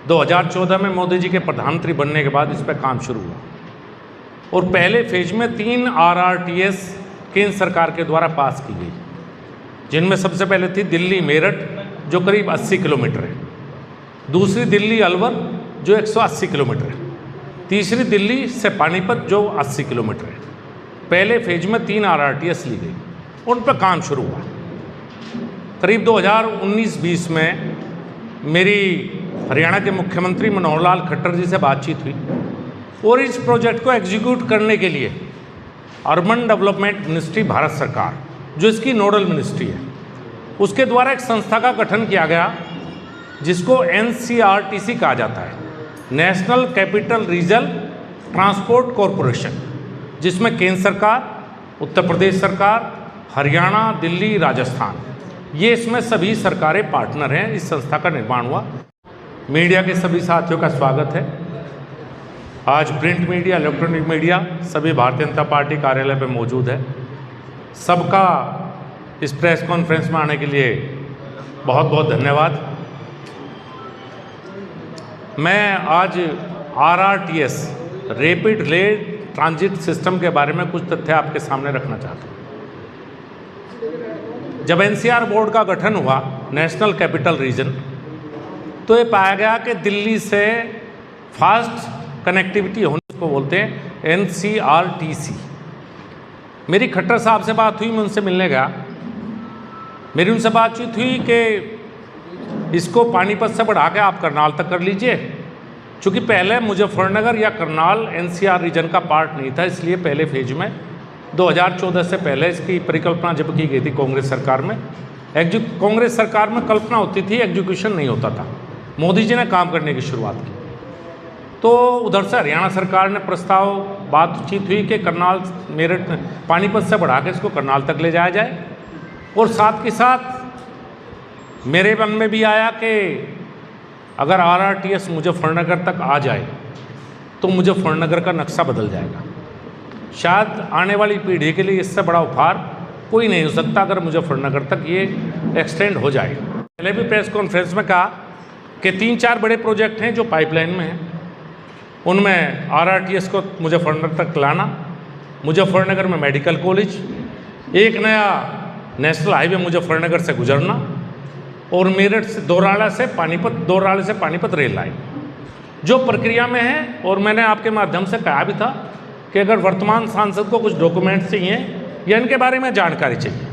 2014 में मोदी जी के प्रधानमंत्री बनने के बाद इस पर काम शुरू हुआ और पहले फेज में 3 RRTS केंद्र सरकार के द्वारा पास की गई, जिनमें सबसे पहले थी दिल्ली मेरठ जो करीब 80 किलोमीटर है, दूसरी दिल्ली अलवर जो 180 किलोमीटर है, तीसरी दिल्ली से पानीपत जो 80 किलोमीटर है। पहले फेज में 3 RRTS ली गई, उन पर काम शुरू हुआ। करीब 2019-20 में मेरी हरियाणा के मुख्यमंत्री मनोहर लाल खट्टर जी से बातचीत हुई और इस प्रोजेक्ट को एग्जीक्यूट करने के लिए अर्बन डेवलपमेंट मिनिस्ट्री भारत सरकार, जो इसकी नोडल मिनिस्ट्री है, उसके द्वारा एक संस्था का गठन किया गया जिसको NCRTC कहा जाता है, national capital region transport corporation, जिसमें केंद्र सरकार, उत्तर प्रदेश सरकार, हरियाणा, दिल्ली, राजस्थान, ये इसमें सभी सरकारें पार्टनर हैं। इस संस्था का निर्माण हुआ। मीडिया के सभी साथियों का स्वागत है। आज प्रिंट मीडिया, इलेक्ट्रॉनिक मीडिया सभी भारतीय जनता पार्टी कार्यालय पर मौजूद है। सबका इस प्रेस कॉन्फ्रेंस में आने के लिए बहुत बहुत धन्यवाद। मैं आज RRTS rapid rail transit system के बारे में कुछ तथ्य आपके सामने रखना चाहता हूँ। जब NCR बोर्ड का गठन हुआ, नेशनल कैपिटल रीजन, तो ये पाया गया कि दिल्ली से फास्ट कनेक्टिविटी होने को बोलते हैं NCRTC। मेरी खट्टर साहब से बात हुई, मैं उनसे मिलने गया। मेरी उनसे बातचीत हुई कि इसको पानीपत से बढ़ा के आप करनाल तक कर लीजिए, क्योंकि पहले मुजफ्फरनगर या करनाल NCR रीजन का पार्ट नहीं था, इसलिए पहले फेज में 2014 से पहले इसकी परिकल्पना जब की गई थी कांग्रेस सरकार में, कांग्रेस सरकार में कल्पना होती थी, एग्जीक्यूशन नहीं होता था। मोदी जी ने काम करने की शुरुआत की, तो उधर से हरियाणा सरकार ने प्रस्ताव, बातचीत हुई कि करनाल मेरठ पानीपत से बढ़ा के इसको करनाल तक ले जाया जाए। और साथ के साथ मेरे मन में भी आया कि अगर RRTS मुजफ्फरनगर तक आ जाए तो मुजफ्फरनगर का नक्शा बदल जाएगा। शायद आने वाली पीढ़ी के लिए इससे बड़ा उपहार कोई नहीं हो सकता अगर मुजफ्फरनगर तक ये एक्सटेंड हो जाए। पहले भी प्रेस कॉन्फ्रेंस में कहा कि 3-4 बड़े प्रोजेक्ट हैं जो पाइपलाइन में हैं, उनमें RRTS को मुजफ्फरनगर तक लाना, मुजफ्फरनगर में मेडिकल कॉलेज, एक नया नेशनल हाईवे मुजफ्फरनगर से गुजरना और मेरठ से दोराला से पानीपत रेल लाइन जो प्रक्रिया में है। और मैंने आपके माध्यम से कहा भी था कि अगर वर्तमान सांसद को कुछ डॉक्यूमेंट्स चाहिए या इनके बारे में जानकारी चाहिए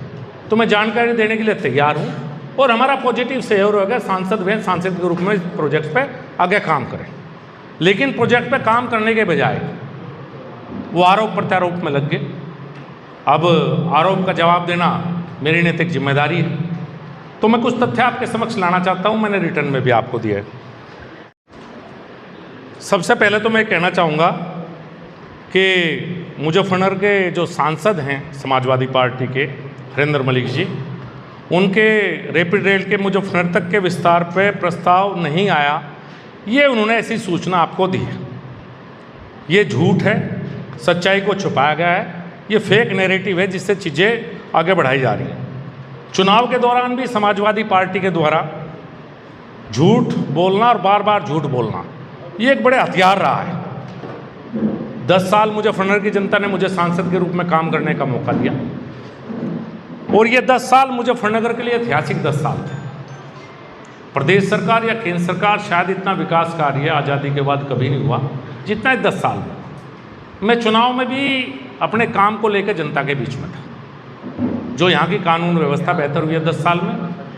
तो मैं जानकारी देने के लिए तैयार हूँ और हमारा पॉजिटिव सहयोग होगा। सांसद के रूप में इस प्रोजेक्ट पे आगे काम करें, लेकिन प्रोजेक्ट पे काम करने के बजाय वो आरोप प्रत्यारोप में लग गए। अब आरोप का जवाब देना मेरी नैतिक जिम्मेदारी है, तो मैं कुछ तथ्य आपके समक्ष लाना चाहता हूँ, मैंने रिटर्न में भी आपको दिए। सबसे पहले तो मैं कहना चाहूँगा कि मुजफ्फरनगर के जो सांसद हैं समाजवादी पार्टी के हरेंद्र मलिक जी, उनके रैपिड रेल के मुजफ्फरनगर तक के विस्तार पे प्रस्ताव नहीं आया, ये उन्होंने ऐसी सूचना आपको दी है। ये झूठ है, सच्चाई को छुपाया गया है, ये फेक नैरेटिव है जिससे चीज़ें आगे बढ़ाई जा रही हैं। चुनाव के दौरान भी समाजवादी पार्टी के द्वारा झूठ बोलना और बार बार झूठ बोलना ये एक बड़े हथियार रहा है। 10 साल मुजफ्फरनगर की जनता ने मुझे सांसद के रूप में काम करने का मौका दिया और ये 10 साल मुजफ्फरनगर के लिए ऐतिहासिक 10 साल थे। प्रदेश सरकार या केंद्र सरकार शायद इतना विकास कार्य आज़ादी के बाद कभी नहीं हुआ जितना 10 साल में। मैं चुनाव में भी अपने काम को लेकर जनता के बीच में था। जो यहाँ की कानून व्यवस्था बेहतर हुई है 10 साल में,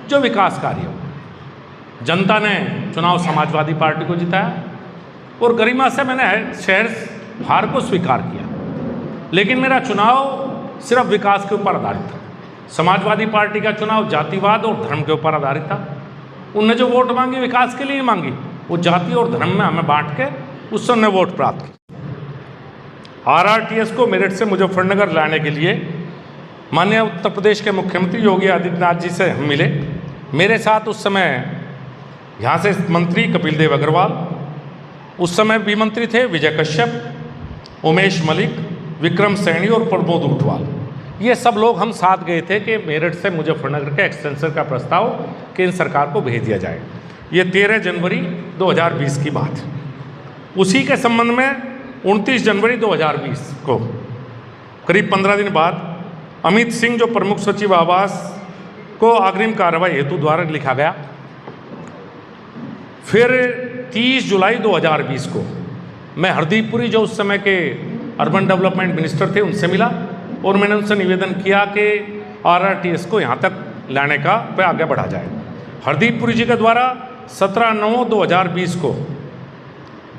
जो विकास कार्य हुआ, जनता ने चुनाव समाजवादी पार्टी को जिताया और गरिमा से मैंने शहर हार को स्वीकार किया। लेकिन मेरा चुनाव सिर्फ विकास के ऊपर आधारित था। समाजवादी पार्टी का चुनाव जातिवाद और धर्म के ऊपर आधारित था। उनने जो वोट मांगी विकास के लिए मांगी, वो जाति और धर्म में हमें बांट के उससे उन्हें वोट प्राप्त की। RRTS को मेरठ से मुजफ्फरनगर लाने के लिए माननीय उत्तर प्रदेश के मुख्यमंत्री योगी आदित्यनाथ जी से हम मिले। मेरे साथ उस समय यहाँ से मंत्री कपिल देव अग्रवाल, उस समय भी मंत्री थे विजय कश्यप, उमेश मलिक, विक्रम सैनी और प्रमोद ऊंटवाल। ये सब लोग हम साथ गए थे कि मेरठ से मुजफ्फरनगर के एक्सटेंशन का प्रस्ताव केंद्र सरकार को भेज दिया जाए। ये 13 जनवरी 2020 की बात है। उसी के संबंध में 29 जनवरी 2020 को करीब 15 दिन बाद अमित सिंह जो प्रमुख सचिव आवास को अग्रिम कार्रवाई हेतु द्वारा लिखा गया। फिर 30 जुलाई 2020 को मैं हरदीप पुरी जो उस समय के अर्बन डेवलपमेंट मिनिस्टर थे उनसे मिला और मैंने उनसे निवेदन किया कि RRTS को यहाँ तक लाने का पे आगे बढ़ा जाए। हरदीप पुरी जी के द्वारा 17/9/2020 को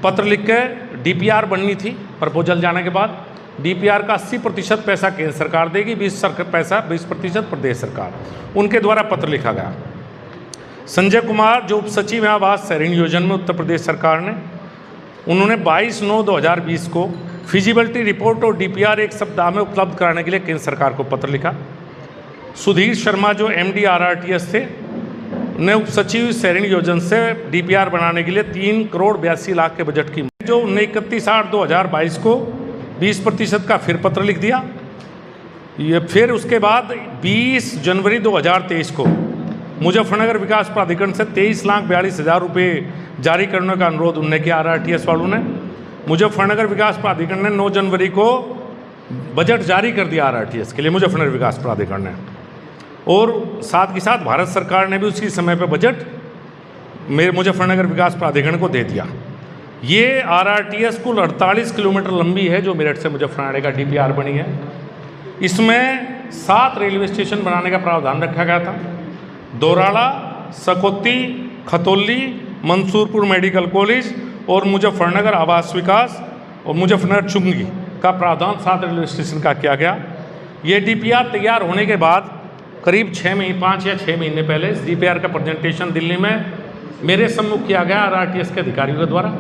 पत्र लिख के DPR बननी थी। प्रपोजल जाने के बाद DPR का 80% पैसा केंद्र सरकार देगी, 20% प्रदेश सरकार, उनके द्वारा पत्र लिखा गया। संजय कुमार जो उप सचिव हैं आवास शहरी नियोजन में उत्तर प्रदेश सरकार ने, उन्होंने 22/9/2020 को फिजिबिलिटी रिपोर्ट और DPR एक सप्ताह में उपलब्ध कराने के लिए केंद्र सरकार को पत्र लिखा। सुधीर शर्मा जो MD RRTS थे ने उप सचिव शहरी नियोजन से DPR बनाने के लिए 3,82,00,000 के बजट की जो 31/8/2022 को 20% का फिर पत्र लिख दिया। ये फिर उसके बाद 20 जनवरी 2023 को मुजफ्फरनगर विकास प्राधिकरण से 23,42,000 रुपये जारी करने का अनुरोध उन्होंने किया। RRTS वालों ने, मुजफ्फरनगर विकास प्राधिकरण ने 9 जनवरी को बजट जारी कर दिया RRTS के लिए मुजफ्फरनगर विकास प्राधिकरण ने, और साथ ही साथ भारत सरकार ने भी उसी समय पे बजट मेरे मुजफ्फरनगर विकास प्राधिकरण को दे दिया। ये RRTS कुल 48 किलोमीटर लंबी है जो मेरठ से मुजफ्फरनगर का DPR बनी है। इसमें 7 रेलवे स्टेशन बनाने का प्रावधान रखा गया था। दोराड़ा, सकौती, खतौली, मंसूरपुर मेडिकल कॉलेज और मुजफ्फरनगर आवास विकास और मुजफ्फरनगर चुंगी का प्रावधान 7 रेलवे स्टेशन का किया गया। ये DPR तैयार होने के बाद करीब 5 या 6 महीने पहले इस DPR का प्रेजेंटेशन दिल्ली में मेरे सम्मुख किया गया RRTS के अधिकारियों के द्वारा।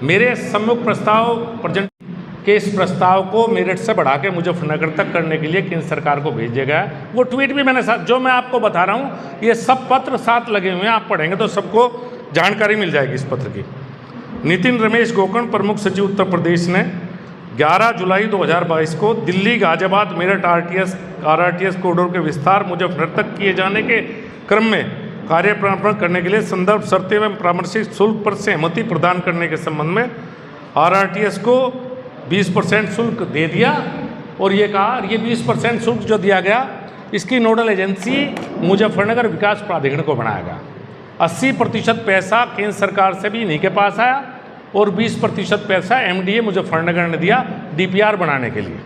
मेरे सम्मुख इस प्रस्ताव को मेरठ से बढ़ा के मुजफ्फरनगर तक करने के लिए केंद्र सरकार को भेज दिया गया। वो ट्वीट भी मैंने साथ, जो मैं आपको बता रहा हूँ, ये सब पत्र साथ लगे हुए हैं, आप पढ़ेंगे तो सबको जानकारी मिल जाएगी इस पत्र की। नितिन रमेश गोकर्ण प्रमुख सचिव उत्तर प्रदेश ने 11 जुलाई 2022 को दिल्ली, गाजियाबाद, मेरठ RRTS कॉरिडोर के विस्तार मुजफ्फरनगर तक किए जाने के क्रम में कार्य प्रारंभ करने के लिए संदर्भ शर्तें एवं परामर्शित शुल्क पर सहमति प्रदान करने के संबंध में RRTS को 20% शुल्क दे दिया। और ये कहा ये 20% शुल्क जो दिया गया इसकी नोडल एजेंसी मुजफ्फरनगर विकास प्राधिकरण को बनाया गया। 80% पैसा केंद्र सरकार से भी इन्हीं के पास आया और 20% पैसा MDA मुजफ्फरनगर ने दिया DPR बनाने के लिए।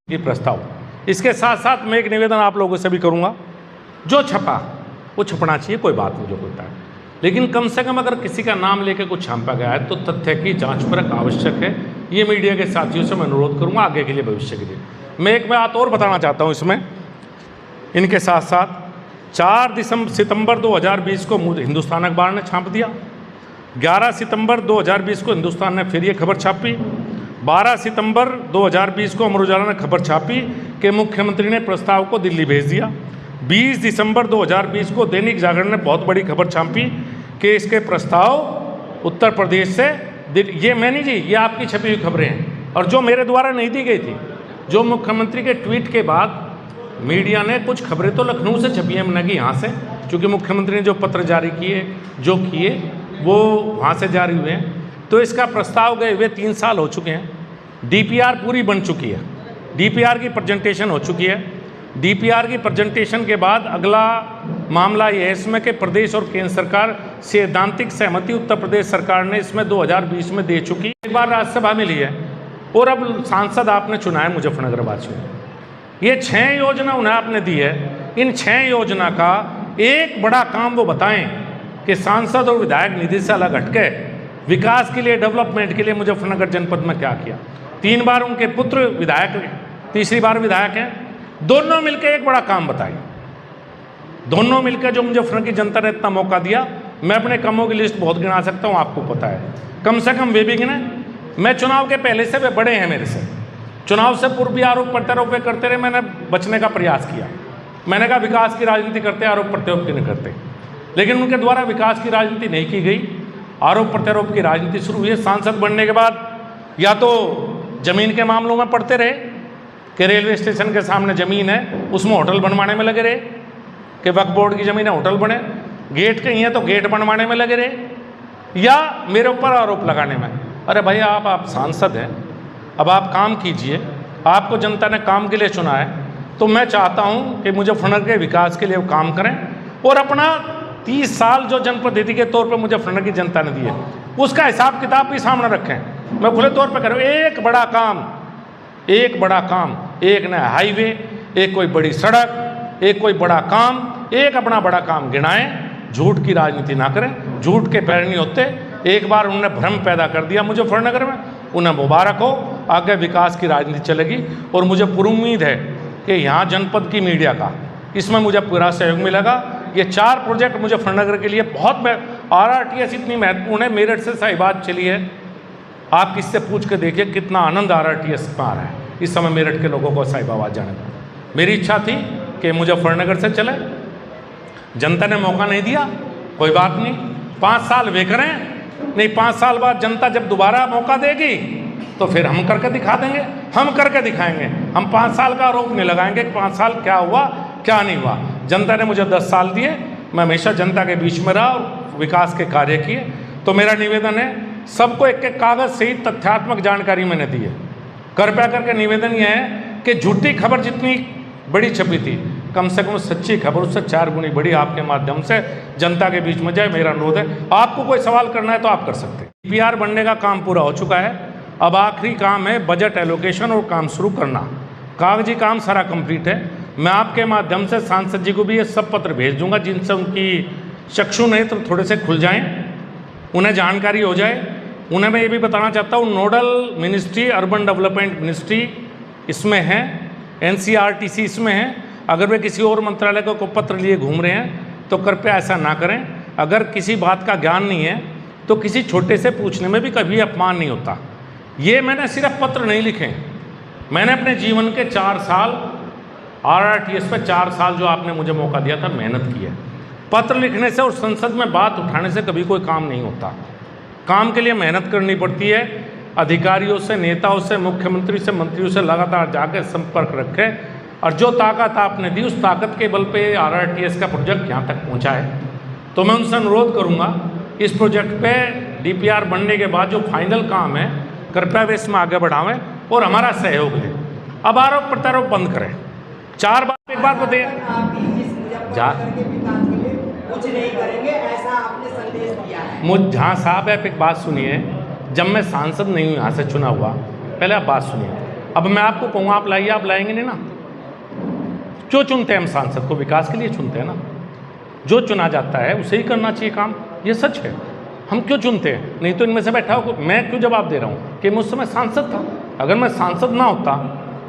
ये प्रस्ताव, इसके साथ साथ मैं एक निवेदन आप लोगों से भी करूंगा, जो छपा वो छपना चाहिए, कोई बात नहीं जो होता है, लेकिन कम से कम अगर किसी का नाम लेकर कुछ छापा गया है तो तथ्य की जांच परख आवश्यक है। ये मीडिया के साथियों से मैं अनुरोध करूंगा आगे के लिए, भविष्य के लिए। मैं एक बात और बताना चाहता हूं इसमें, इनके साथ साथ 4 सितंबर 2020 को हिंदुस्तान अखबार ने छाप दिया। 11 सितंबर 2020 को हिंदुस्तान ने फिर ये खबर छापी। 12 सितंबर 2020 को अमर उजाला ने खबर छापी कि मुख्यमंत्री ने प्रस्ताव को दिल्ली भेज दिया। 20 दिसंबर 2020 को दैनिक जागरण ने बहुत बड़ी खबर छापी कि इसके प्रस्ताव उत्तर प्रदेश से, ये मैंने जी, ये आपकी छपी हुई खबरें हैं और जो मेरे द्वारा नहीं दी गई थी। जो मुख्यमंत्री के ट्वीट के बाद मीडिया ने कुछ खबरें तो लखनऊ से छपी हैं, मैंने कि यहाँ से, क्योंकि मुख्यमंत्री ने जो पत्र जारी किए जो किए वो वहाँ से जारी हुए हैं। तो इसका प्रस्ताव गए हुए 3 साल हो चुके हैं। DPR पूरी बन चुकी है, DPR की प्रेजेंटेशन हो चुकी है। DPR की प्रेजेंटेशन के बाद अगला मामला ये है इसमें कि प्रदेश और केंद्र सरकार सैद्धांतिक सहमति उत्तर प्रदेश सरकार ने इसमें 2020 में दे चुकी, एक बार राज्यसभा में ली है और अब सांसद आपने चुना है मुजफ्फरनगर वासियों ने। ये 6 योजना उन्हें आपने दी है। इन 6 योजना का एक बड़ा काम वो बताएं कि सांसद और विधायक निधि से अलग हटके विकास के लिए, डेवलपमेंट के लिए मुजफ्फरनगर जनपद में क्या किया। 3 बार उनके पुत्र विधायक, तीसरी बार विधायक हैं। दोनों मिलकर एक बड़ा काम बताएं। दोनों मिलकर जो मुजफ्फरनगर की जनता ने इतना मौका दिया, मैं अपने कामों की लिस्ट बहुत गिना सकता हूँ, आपको पता है, कम से कम वे भी गिने। मैं चुनाव के पहले से वे बड़े हैं मेरे से, चुनाव से पूर्व भी आरोप प्रत्यारोप करते रहे, मैंने बचने का प्रयास किया। मैंने कहा विकास की राजनीति करते, आरोप प्रत्यारोप की नहीं करते, लेकिन उनके द्वारा विकास की राजनीति नहीं की गई, आरोप प्रत्यारोप की राजनीति शुरू हुई। सांसद बनने के बाद या तो जमीन के मामलों में पड़ते रहे कि रेलवे स्टेशन के सामने ज़मीन है उसमें होटल बनवाने में लगे रहे कि वक्फ बोर्ड की ज़मीन है होटल बने, गेट कहीं है तो गेट बनवाने में लगे रहे, या मेरे ऊपर आरोप लगाने में। अरे भैया आप सांसद हैं, अब आप काम कीजिए, आपको जनता ने काम के लिए चुना है, तो मैं चाहता हूं कि मुजफ्फरनगर के विकास के लिए वो काम करें और अपना 30 साल जो जनप्रतिनिधि के तौर पर मुजफ्फरनगर की जनता ने दी है उसका हिसाब किताब भी सामने रखें। मैं खुले तौर पर कह रहा हूँ, एक बड़ा काम, एक नया हाईवे, एक कोई बड़ी सड़क, एक कोई बड़ा काम, एक अपना बड़ा काम गिनाएं। झूठ की राजनीति ना करें, झूठ के पैर नहीं होते। एक बार उन्होंने भ्रम पैदा कर दिया मुजफ्फरनगर में, उन्हें मुबारक हो, आगे विकास की राजनीति चलेगी। और मुझे पूरी उम्मीद है कि यहाँ जनपद की मीडिया का इसमें मुझे पूरा सहयोग मिलेगा। ये 4 प्रोजेक्ट मुजफ्फरनगर के लिए बहुत RRTS इतनी महत्वपूर्ण है, मेरठ से साहिबाद चली है, आप किससे पूछ के देखिए कितना आनंद RRTS में आ रहा है इस समय मेरठ के लोगों को साहिबाबाद जाने का। मेरी इच्छा थी कि मुजफ्फरनगर से चले, जनता ने मौका नहीं दिया, कोई बात नहीं, 5 साल वे करें, नहीं 5 साल बाद जनता जब दोबारा मौका देगी तो फिर हम करके दिखा देंगे, हम करके दिखाएंगे। हम 5 साल का आरोप नहीं लगाएंगे कि 5 साल क्या हुआ क्या नहीं हुआ। जनता ने मुझे 10 साल दिए, मैं हमेशा जनता के बीच में रहा और विकास के कार्य किए। तो मेरा निवेदन है, सबको एक एक कागज़ सहित तथ्यात्मक जानकारी मैंने दी है। कृपया करके निवेदन यह है कि झूठी खबर जितनी बड़ी छपी थी, कम से कम सच्ची खबर उससे 4 गुनी बड़ी आपके माध्यम से जनता के बीच में जाए, मेरा अनुरोध है। आपको कोई सवाल करना है तो आप कर सकते हैं। DPR बनने का काम पूरा हो चुका है, अब आखिरी काम है बजट एलोकेशन और काम शुरू करना। कागजी काम सारा कंप्लीट है। मैं आपके माध्यम से सांसद जी को भी ये सब पत्र भेज दूंगा जिनसे उनकी चक्षु नेत्र थोड़े से खुल जाएं, उन्हें जानकारी हो जाए। उन्हें मैं ये भी बताना चाहता हूँ, nodal ministry urban development ministry इसमें है, NCRTC इसमें है। अगर वे किसी और मंत्रालय को पत्र लिए घूम रहे हैं तो कृपया ऐसा ना करें। अगर किसी बात का ज्ञान नहीं है तो किसी छोटे से पूछने में भी कभी अपमान नहीं होता। ये मैंने सिर्फ पत्र नहीं लिखे, मैंने अपने जीवन के 4 साल RRTS पे 4 साल जो आपने मुझे मौका दिया था मेहनत की है। पत्र लिखने से और संसद में बात उठाने से कभी कोई काम नहीं होता। काम के लिए मेहनत करनी पड़ती है। अधिकारियों से, नेताओं से, मुख्यमंत्री से, मंत्रियों से लगातार जाकर संपर्क रखें और जो ताकत आपने दी उस ताकत के बल पे RRTS का प्रोजेक्ट यहाँ तक पहुँचा है। तो मैं उनसे अनुरोध करूँगा इस प्रोजेक्ट पे DPR बनने के बाद जो फाइनल काम है कृपया वे इसमें आगे बढ़ावें और हमारा सहयोग लें। अब आरोप प्रत्यारोप बंद करें। 4 बार एक बात बताइए, कुछ नहीं करेंगे ऐसा आपने संदेश दिया है। जहाँ साहब आप एक बात सुनिए, जब मैं सांसद नहीं हूँ यहाँ से चुना हुआ, पहले आप बात सुनिए। अब मैं आपको कहूँगा आप लाइए, आप लाएंगे नहीं ना। क्यों चुनते हैं हम सांसद को? विकास के लिए चुनते हैं ना। जो चुना जाता है उसे ही करना चाहिए काम, ये सच है। हम क्यों चुनते हैं? नहीं तो इनमें से बैठा हो मैं क्यों जवाब दे रहा हूँ कि मैं उस समय सांसद था। अगर मैं सांसद ना होता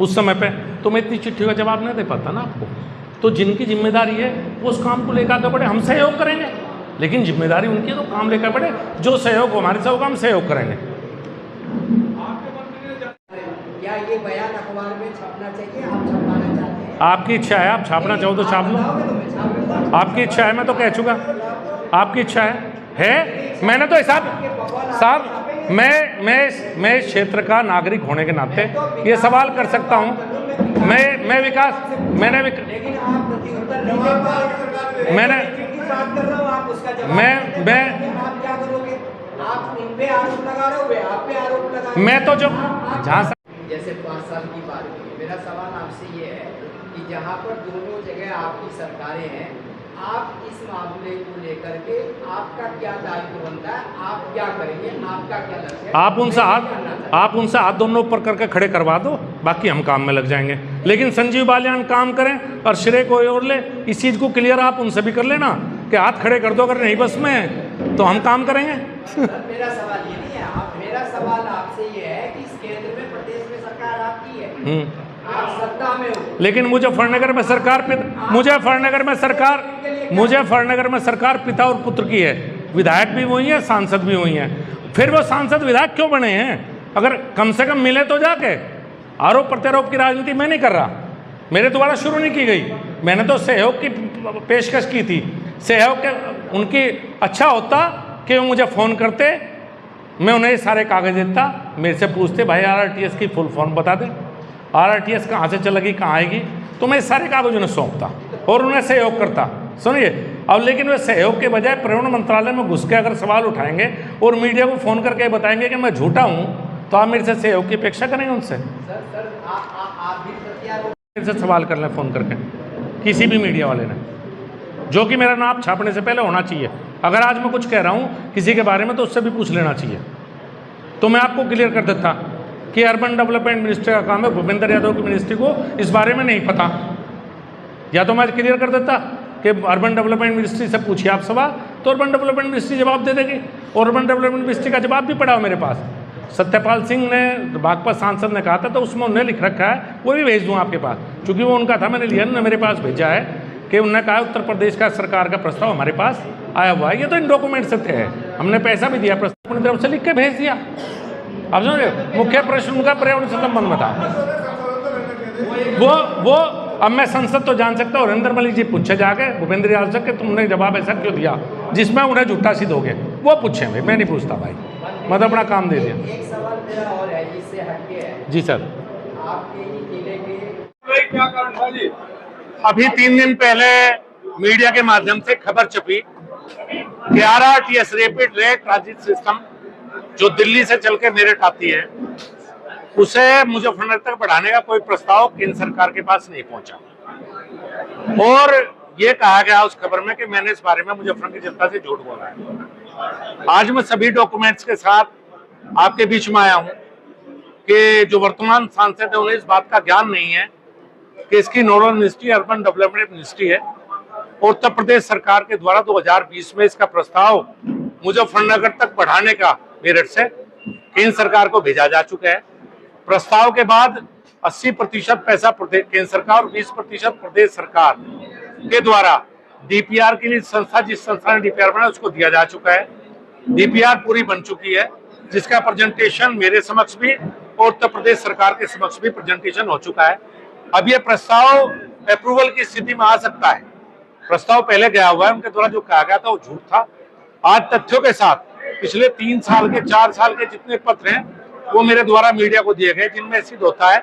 उस समय पे तो मैं इतनी चिट्ठी का जवाब नहीं दे पाता ना आपको। तो जिनकी जिम्मेदारी है वो उस काम को लेकर आगे बढ़े, हम सहयोग करेंगे, लेकिन जिम्मेदारी उनकी है तो काम लेकर बढ़े। जो सहयोग हमारे से होगा हम सहयोग करेंगे। क्या ये बयान अखबार में छपना चाहिए? आप छपवाना चाहते हैं? आपकी इच्छा है, आप छापना चाहो तो छाप लो। आपकी इच्छा है, मैं तो कह चुका, आपकी इच्छा है। मैंने तो साहब मैं इस क्षेत्र का नागरिक होने के नाते ये सवाल कर सकता हूँ। मैं विकास मैंने लेकिन आप प्रतिउत्तर नहीं दे पा रहे। मैंने बात कर रहा हूँ, आप उसका जवाब मैं आप क्या करोगे? आप उन पे आरोप लगा रहे हो, आप पे आरोप लगा रहे हो। मैं तो जो जहाँ जैसे 5 साल की बात की, मेरा सवाल आपसे ये है कि जहाँ पर दोनों जगह आपकी सरकारें हैं, आप इस मामले को लेकर के आपका क्या दायित्व बनता है? आप क्या करेंगे? आपका क्या लक्ष्य है? आप उनसे हाथ दोनों ऊपर करके खड़े करवा दो, बाकी हम काम में लग जाएंगे। लेकिन संजीव बालियान काम करें और श्रेय कोई और ले, इस चीज़ को क्लियर आप उनसे भी कर लेना कि हाथ खड़े कर दो। अगर नहीं बस में तो हम काम करेंगे। मेरा सवाल ये नहीं है, मेरा सवाल आपसे ये है कि इस केंद्र में, प्रदेश में सरकार आपकी है, आप सत्ता में हो, लेकिन मुजफ्फरनगर में सरकार पिता और पुत्र की है। विधायक भी वही है, सांसद भी वही है। फिर वो सांसद विधायक क्यों बने हैं? अगर कम से कम मिले तो जाके। आरोप प्रत्यारोप की राजनीति मैं नहीं कर रहा, मेरे द्वारा शुरू नहीं की गई। मैंने तो सहयोग की पेशकश की थी। सहयोग के उनकी अच्छा होता कि वो मुझे फ़ोन करते, मैं उन्हें सारे कागज देता, मेरे से पूछते भाई RRTS की फुल फॉर्म बता दे, RRTS कहाँ से चलेगी, कहाँ आएगी, तो मैं सारे कागज उन्हें सौंपता और उन्हें सहयोग करता। सुनिए, अब लेकिन वे सहयोग के बजाय पर्यावरण मंत्रालय में घुस के अगर सवाल उठाएंगे और मीडिया को फ़ोन करके बताएंगे कि मैं झूठा हूँ, तो आप मेरे से सहयोग की अपेक्षा करेंगे उनसे? सर आप भी प्रत्यारोप मेरे से सवाल कर लें फ़ोन करके, किसी भी मीडिया वाले ने, जो कि मेरा नाम छापने से पहले होना चाहिए। अगर आज मैं कुछ कह रहा हूँ किसी के बारे में तो उससे भी पूछ लेना चाहिए। तो मैं आपको क्लियर कर देता कि अर्बन डेवलपमेंट मिनिस्ट्री का काम है, भूपेंद्र यादव की मिनिस्ट्री को इस बारे में नहीं पता। या तो मैं क्लियर कर देता कि अर्बन डेवलपमेंट मिनिस्ट्री से पूछिए आप सवाल, तो अर्बन डेवलपमेंट मिनिस्ट्री जवाब दे देगी। और अर्बन डेवलपमेंट मिनिस्ट्री का जवाब भी पड़ा हो मेरे पास। सत्यपाल सिंह ने, भाजपा सांसद ने कहा था, तो उसमें उन्होंने लिख रखा है, वो भी भेज दूँ आपके पास, चूँकि वो उनका था, मैंने लिया, उन्होंने मेरे पास भेजा है कि उन्होंने कहा उत्तर प्रदेश का सरकार का प्रस्ताव हमारे पास आया हुआ है। ये तो इन डॉक्यूमेंट से थे, हमने पैसा भी दिया, प्रस्ताव अपनी तरफ से लिख के भेज दिया। अब समझे, मुख्य प्रश्न उनका पर्यावरण से संबंध में था। वो अब मैं संसद तो जान सकता हूँ, नरेंद्र मलिक जी पूछे जाके भूपेंद्र यादव से कि तुमने जवाब ऐसा क्यों दिया जिसमें उन्हें झूठा सिद्ध हो गया, वो पूछे भाई, मैं नहीं पूछता भाई, मैं तो अपना काम दे दिया। एक सवाल मेरा और है जिससे हटके है। जी सर। आपके ही जिले के क्या कारण था जी? अभी 3 दिन पहले मीडिया के माध्यम से खबर छपी कि RRTS rapid rate transit system जो दिल्ली से चल के मेरठ आती है, उसे मुजफ्फरनगर तक बढ़ाने का कोई प्रस्ताव केंद्र सरकार के पास नहीं पहुंचा। और ये कहा गया उस खबर में कि मैंने इस बारे में मुजफ्फरनगर की जनता से झूठ बोला है। आज मैं सभी डॉक्यूमेंट्स के साथ आपके बीच में आया हूं कि जो वर्तमान सांसद है उन्हें इस बात का ज्ञान नहीं है कि इसकी nodal ministry urban development ministry है। उत्तर प्रदेश सरकार के द्वारा 2020 में इसका प्रस्ताव मुजफ्फरनगर तक बढ़ाने का मेरठ से केंद्र सरकार को भेजा जा चुका है। प्रस्ताव के बाद 80% पैसा केंद्र सरकार और 20% प्रदेश सरकार के द्वारा DPR के लिए संस्था, जिस संस्था ने DPR बनाया उसको दिया जा चुका है। DPR पूरी बन चुकी है, जिसका प्रेजेंटेशन मेरे समक्ष भी और उत्तर प्रदेश सरकार के समक्ष भी प्रेजेंटेशन हो चुका है। अब ये प्रस्ताव अप्रूवल की स्थिति में आ सकता है। प्रस्ताव पहले गया हुआ है, उनके द्वारा जो कहा गया था वो झूठ था। आज तथ्यों के साथ पिछले 3 साल के 4 साल के जितने पत्र हैं वो मेरे द्वारा मीडिया को दिए गए, जिनमें सिद्ध होता है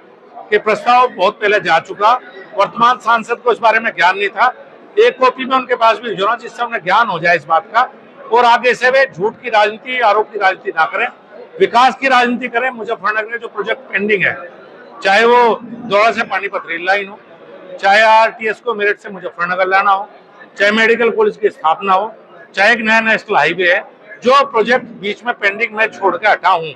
कि प्रस्ताव बहुत पहले जा चुका। वर्तमान सांसद को इस बारे में ज्ञान नहीं था। एक कॉपी में उनके पास भी भेजना जिससे उन्हें ज्ञान हो जाए इस बात का, और आगे से वे झूठ की राजनीति, आरोप की राजनीति ना करें, विकास की राजनीति करें। मुजफ्फरनगर में जो प्रोजेक्ट पेंडिंग है, चाहे वो दौड़ा से पानीपत रेल लाइन हो, चाहे RRTS को मेरठ से मुजफ्फरनगर लाना हो, चाहे मेडिकल कॉलेज की स्थापना हो, चाहे एक नया नेशनल हाईवे है, जो प्रोजेक्ट बीच में पेंडिंग में छोड़ के हटा हूं,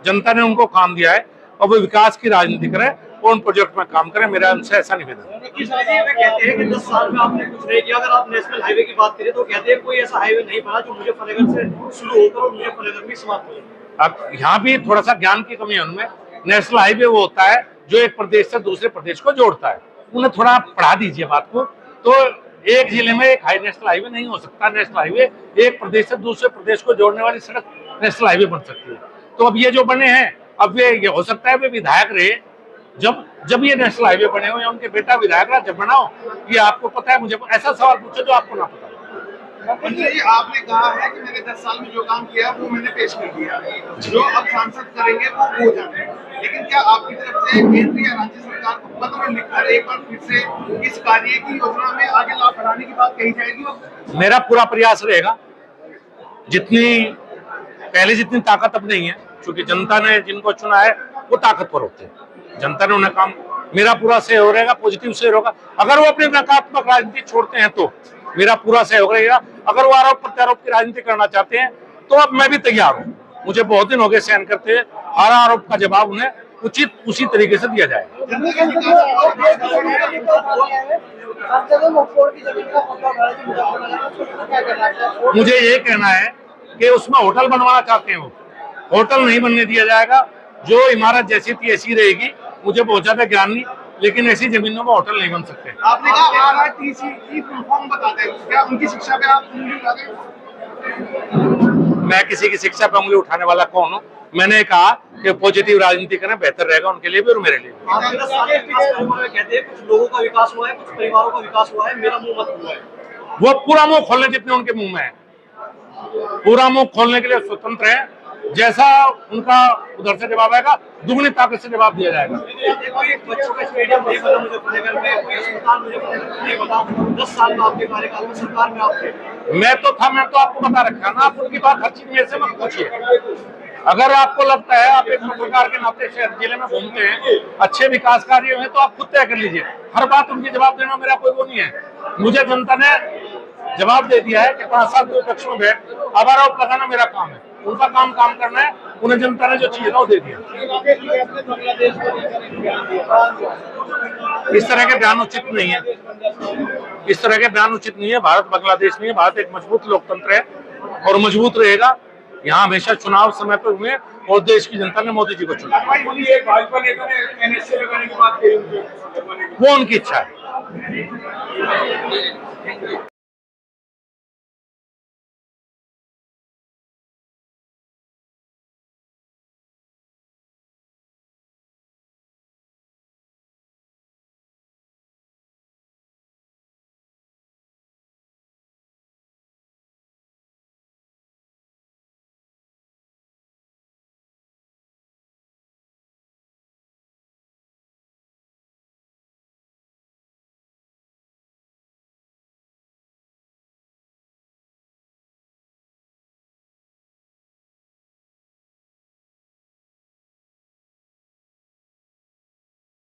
जनता ने उनको काम दिया है और वो विकास की राजनीति करें और उन प्रोजेक्ट में काम करें। मेरा उनसे ऐसा निवेदन है। कहते हैं कि 10 साल में आपने कुछ नहीं किया। अगर आप नेशनल हाईवे की बात करें तो कहते हैं कोई ऐसा हाईवे नहीं बना जो मुजफ्फरनगर से शुरू होकर और मुजफ्फरनगर में समाप्त हो जाए। अब यहाँ भी थोड़ा सा ज्ञान की कमी है उनमें। नेशनल हाईवे वो होता है जो एक प्रदेश से दूसरे प्रदेश को जोड़ता है। उन्हें थोड़ा पढ़ा दीजिए बात को। तो एक जिले में एक नेशनल हाईवे नहीं हो सकता। नेशनल हाईवे एक प्रदेश से दूसरे प्रदेश को जोड़ने वाली सड़क नेशनल हाईवे बन सकती है। तो अब ये जो बने हैं, अब ये हो सकता है वे विधायक रहे जब ये नेशनल हाईवे बने हुए, उनके बेटा विधायक रहा जब बनाओ, ये आपको पता है। मुझे ऐसा सवाल पूछो जो आपको ना पता। आपने कहा है कि मैंने 10 साल में जो काम किया वो मैंने पेश कर दिया, जो अब सांसद करेंगे वो हो जाए। लेकिन क्या आपकी तरफ से केंद्र या राज्य सरकार को पत्र लिखकर एक बार फिर से इस कार्य की योजना में आगे लाभ बढ़ाने की बात कही जाएगी? मेरा पूरा प्रयास रहेगा। पहले जितनी ताकत अब नहीं है, क्योंकि जनता ने जिनको चुना है वो ताकतवर होते हैं। जनता ने उन्हें काम, मेरा पूरा सहयोग रहेगा, पॉजिटिव सहयोग होगा। अगर वो अपनी नकारात्मक राजनीति छोड़ते हैं तो मेरा पूरा सहयोग रहेगा। अगर वो आरोप प्रत्यारोप की राजनीति करना चाहते हैं तो अब मैं भी तैयार हूँ। मुझे बहुत दिन हो गए सहन करते हुए। हर आरोप का जवाब उन्हें उचित उसी तरीके से दिया जाएगा। मुझे ये कहना है कि उसमें होटल बनवाना चाहते हैं, वो होटल नहीं बनने दिया जाएगा। जो इमारत जैसी थी ऐसी रहेगी। मुझे बहुत ज्यादा ज्ञान नहीं, लेकिन ऐसी जमीनों में होटल नहीं बन सकते। आपने कहा RRTC की फुल फॉर्म बता दें, क्या उनकी शिक्षा पे आप उंगली उठा दें? मैं किसी की शिक्षा पे उंगली उठाने वाला कौन हूँ? मैंने कहा कि पॉजिटिव राजनीति करना बेहतर रहेगा उनके लिए भी और मेरे लिए भी। कहते हैं कुछ लोगों का विकास हुआ है, कुछ परिवारों का विकास हुआ है, मेरा मुंह मत हुआ है। वो पूरा मुंह खोलने जितने उनके मुंह में है, पूरा मुंह खोलने के लिए स्वतंत्र है। जैसा उनका उधर से जवाब आएगा दुगनी ताकत से जवाब दिया जाएगा। बच्चों का स्टेडियम नहीं बना मुजफ्फरनगर में, कोई अस्पताल मुजफ्फरनगर नहीं बना। 10 साल में आपके कार्यकाल में सरकार में आप थे। मैं तो आपको बता रखा ना, आप उनकी बात हर चीज में से मत पूछिए। अगर आपको लगता है आप एक पत्रकार के नाते शहर जिले में घूमते हैं, अच्छे विकास कार्य हैं, तो आप खुद तय कर लीजिए। हर बात उनकी जवाब देना मेरा कोई वो नहीं है। मुझे जनता ने जवाब दे दिया है कि 5 साल के पक्ष में बैठ अब आरोप लगाना मेरा काम है। उनका काम करना है, उन्हें जनता ने जो चाहिए था वो दे दिया। इस तरह के बयान उचित नहीं है, इस तरह के बयान उचित नहीं है। भारत बांग्लादेश नहीं है, भारत एक मजबूत लोकतंत्र है और मजबूत रहेगा। यहाँ हमेशा चुनाव समय पर हुए और देश की जनता ने मोदी जी को चुना। भाजपा नेता ने एनएसए लगाने की बात कही, वो उनकी इच्छा है।